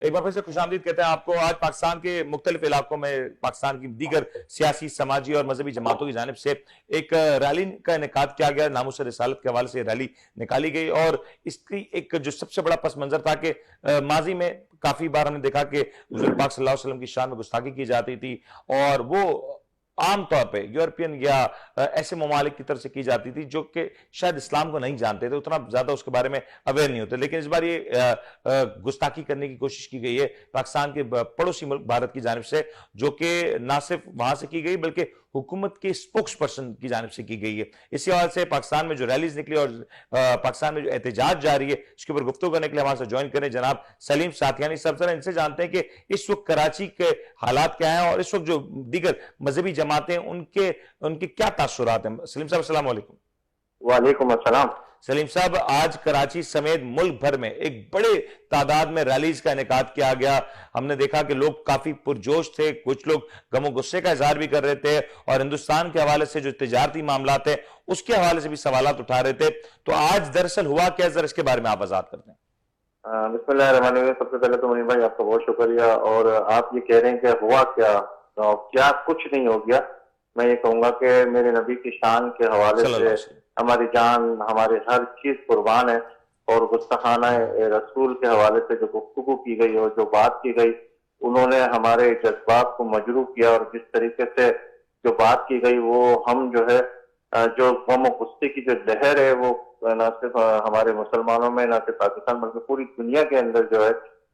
ایک بار پھر سے خوش آمدید کہتے ہیں آپ کو۔ آج پاکستان کے مختلف علاقوں میں پاکستان کی دیگر سیاسی، سماجی اور مذہبی جماعتوں کی جانب سے ایک ریلی کا انعقاد کیا گیا۔ ناموس رسالت کے حوالے سے ریلی نکالی گئی اور اس کی ایک جو سب سے بڑا پس منظر تھا کہ ماضی میں کافی بار ہم نے دیکھا کہ حضور پاک صلی اللہ علیہ وسلم کی شان میں گستاخی کی جاتی تھی اور وہ عام طور پہ یورپین یا ایسے ممالک کی طرف سے کی جاتی تھی جو کہ شاید اسلام کو نہیں جانتے تھے، اتنا زیادہ اس کے بارے میں اویئر نہیں ہوتے، لیکن اس بار یہ گستاخی کرنے کی کوشش کی گئی ہے پاکستان کے پڑوسی ملک بھارت کی جانب سے، جو کہ نہ صرف وہاں سے کی گئی بلکہ حکومت کے سپوکس پرسن کی جانب سے کی گئی ہے۔ اسی حوالے سے پاکستان میں جو ریلیز نکلی اور پاکستان میں جو احتجاج جاری ہے اس کے اوپر گفتگو کرنے کے لیے ہمارے سے جوائن کریں جناب سلیم ساتھیانی صاحب۔ ذرا ان سے جانتے ہیں کہ اس وقت کراچی کے حالات کیا ہیں اور اس وقت جو دیگر مذہبی جماعتیں ان کے کیا تاثرات ہیں۔ سلیم صاحب السلام علیکم۔ وعلیکم السلام۔ سلیم صاحب، آج کراچی سمیت ملک بھر میں ایک بڑے تعداد میں ریلیز کا انعقاد کیا گیا۔ ہم نے دیکھا کہ لوگ کافی پرجوش تھے، کچھ لوگ غم و غصے کا اظہار بھی کر رہے تھے اور ہندوستان کے حوالے سے جو تجارتی معاملات ہیں اس کے حوالے سے بھی سوالات اٹھا رہے تھے۔ تو آج دراصل ہوا کیا، ذرا اس کے بارے میں آپ وضاحت کرتے ہیں۔ بسم اللہ الرحمن الرحیم۔ سب سے پہلے تو منیر بھائی آپ کا بہت شکریہ، اور آپ یہ کہہ رہے ہیں کہ ہوا کیا کچھ نہیں ہو گیا۔ میں یہ کہوں گا کہ میرے نبی کی شان کے حوالے سے ہماری جان، ہماری ہر چیز قربان ہے، اور گستاخانہ رسول کے حوالے سے جو گفتگو کی گئی اور جو بات کی گئی، انہوں نے ہمارے جذبات کو مجروح کیا، اور جس طریقے سے جو بات کی گئی وہ ہم جو ہے جو غم و غصے کی جو لہر ہے وہ نہ صرف ہمارے مسلمانوں میں، نہ صرف پاکستان بلکہ پوری دنیا کے اندر جو ہے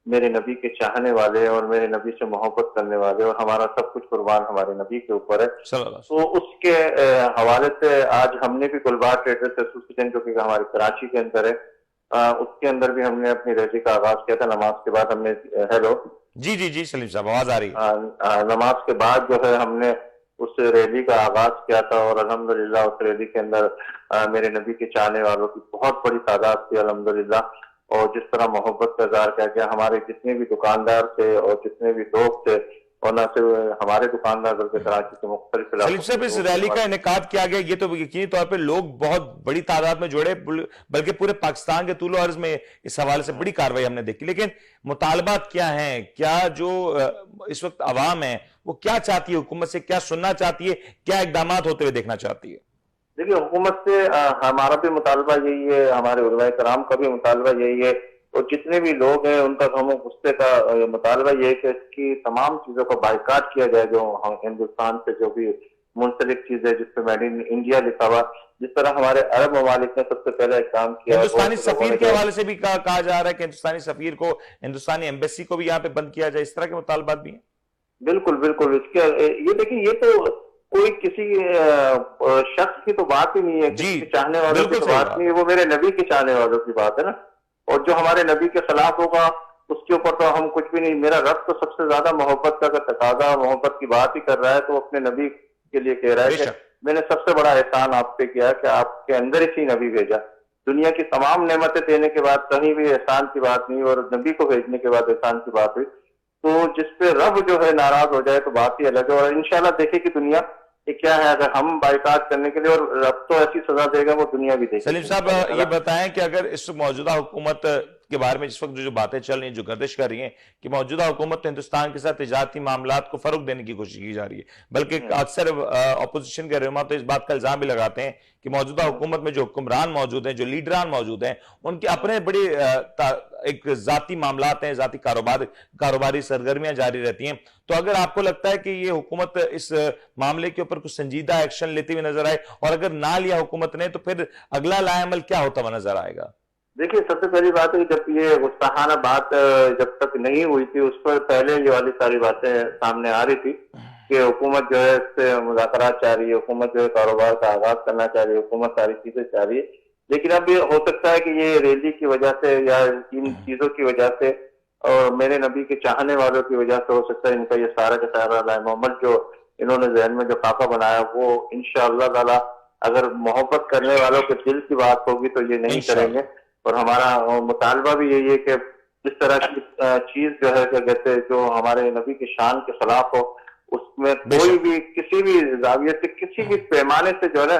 میرے نبی کے چاہنے والے اور میرے نبی سے محبت کرنے والے، اور ہمارا سب کچھ قربان ہمارے نبی کے اوپر ہے۔ تو اس کے حوالے سے آج ہم نے بھی گلبار ٹریڈرز ایسوسی جو کہ ہمارے کراچی کے اندر ہے، اس کے اندر بھی ہم نے اپنی ریلی کا آغاز کیا تھا۔ نماز کے بعد ہم نے ہیلو جی سلیم صاحب آواز آ رہی ہے۔ نماز کے بعد جو ہے ہم نے اس ریلی کا آغاز کیا تھا، اور الحمدللہ اس ریلی کے اندر میرے نبی کے چاہنے والوں کی بہت بڑی تعداد تھی الحمدللہ، اور جس طرح محبت کا اظہار کیا گیا، ہمارے جتنے بھی دکاندار تھے اور جتنے بھی لوگ تھے، اور نہ صرف ہمارے دکاندار بلکہ کراچی کے مختلف علاقوں سلیم صاحب اس ریلی کا انعقاد کیا گیا، یہ تو یقینی طور پہ لوگ بہت بڑی تعداد میں جڑے، بلکہ پورے پاکستان کے طول و عرض میں اس حوالے سے بڑی کارروائی ہم نے دیکھی، لیکن مطالبات کیا ہیں؟ کیا جو اس وقت عوام ہے وہ کیا چاہتی ہے حکومت سے، کیا سننا چاہتی ہے، کیا اقدامات ہوتے ہوئے دیکھنا چاہتی ہے؟ دیکھیے، حکومت سے ہمارا بھی مطالبہ یہی ہے، ہمارے علماء کرام کا بھی مطالبہ یہی ہے، اور جتنے بھی لوگ ہیں ان کا غم و غصے کا مطالبہ یہ ہے کہ اس کی تمام چیزوں کو بائیکاٹ کیا جائے، جو ہندوستان سے جو بھی منسلک چیزیں جس پہ میڈ ان انڈیا لکھا ہوا، جس طرح ہمارے عرب ممالک نے سب سے پہلے ایک کام کیا۔ ہندوستانی سفیر کے حوالے سے بھی کہا جا رہا ہے کہ ہندوستانی سفیر کو، ہندوستانی ایمبیسی کو بھی یہاں پہ بند کیا جائے، اس طرح کے مطالبات بھی ہیں۔ بالکل اس کے یہ دیکھیے، یہ تو کوئی کسی شخص کی تو بات ہی نہیں ہے، کسی چاہنے والوں کی تو بات نہیں ہے، وہ میرے نبی کے چاہنے والوں کی بات ہے نا، اور جو ہمارے نبی کے خلاف ہوگا اس کے اوپر تو ہم کچھ بھی نہیں۔ میرا رب تو سب سے زیادہ محبت کا تقاضا، محبت کی بات ہی کر رہا ہے، تو اپنے نبی کے لیے کہہ رہا ہے کہ میں نے سب سے بڑا احسان آپ پہ کیا کہ آپ کے اندر اسی نبی بھیجا۔ دنیا کی تمام نعمتیں دینے کے بعد کہیں بھی احسان کی بات نہیں، اور نبی کو بھیجنے کے بعد احسان کی بات ہوئی، تو جس پہ رب جو ہے ناراض ہو جائے تو بات ہی الگ ہے۔ اور انشاءاللہ دیکھے کہ دنیا کیا ہے، اگر ہم بائیکاٹ کرنے کے لیے، اور رب تو ایسی سزا دے گا وہ دنیا بھی دے گی۔ سلیم صاحب یہ بتائیں کہ اگر اس موجودہ حکومت کے بارے میں جس وقت جو باتیں چل رہی ہیں، جو گردش کر رہی ہیں کہ موجودہ حکومت ہندوستان کے ساتھ تجارتی معاملات کو فروغ دینے کی کوشش کی جا رہی ہے، بلکہ اکثر اپوزیشن کے رہنما تو اس بات کا الزام بھی لگاتے ہیں کہ موجودہ حکومت میں جو حکمران موجود ہیں، جو لیڈران موجود ہیں، ان کے اپنے بڑی ایک ذاتی معاملات ہیں، ذاتی کاروباری سرگرمیاں جاری رہتی ہیں، تو اگر آپ کو لگتا ہے کہ یہ حکومت اس معاملے کے اوپر کچھ سنجیدہ ایکشن لیتی ہوئی نظر آئے، اور اگر نہ لیا حکومت نے تو پھر اگلا لائے عمل کیا ہوتا ہوا نظر آئے گا؟ دیکھیے، سب سے پہلی بات ہے جب یہ گستاخانہ بات جب تک نہیں ہوئی تھی، اس پر پہلے یہ والی ساری باتیں سامنے آ رہی تھی کہ حکومت جو ہے اس سے مذاکرات چاہ رہی ہے، حکومت جو ہے کاروبار کا آغاز کرنا چاہ رہی ہے، حکومت ساری چیزیں چاہ رہی ہے، لیکن اب یہ ہو سکتا ہے کہ یہ ریلی کی وجہ سے یا ان چیزوں کی وجہ سے اور میرے نبی کے چاہنے والوں کی وجہ سے ہو سکتا ہے ان کا یہ سارا کا سارا لائے محمد جو انہوں نے ذہن میں جو خاکہ بنایا وہ انشاءاللہ تعالی اگر محبت کرنے والوں کے دل کی بات ہوگی تو یہ نہیں کریں گے۔ اور ہمارا مطالبہ بھی یہی ہے کہ اس طرح کی چیز جو ہے کہ کہتے جو ہمارے نبی کی شان کے خلاف ہو، اس میں کوئی بھی کسی بھی زاویے سے کسی بھی پیمانے سے جو ہے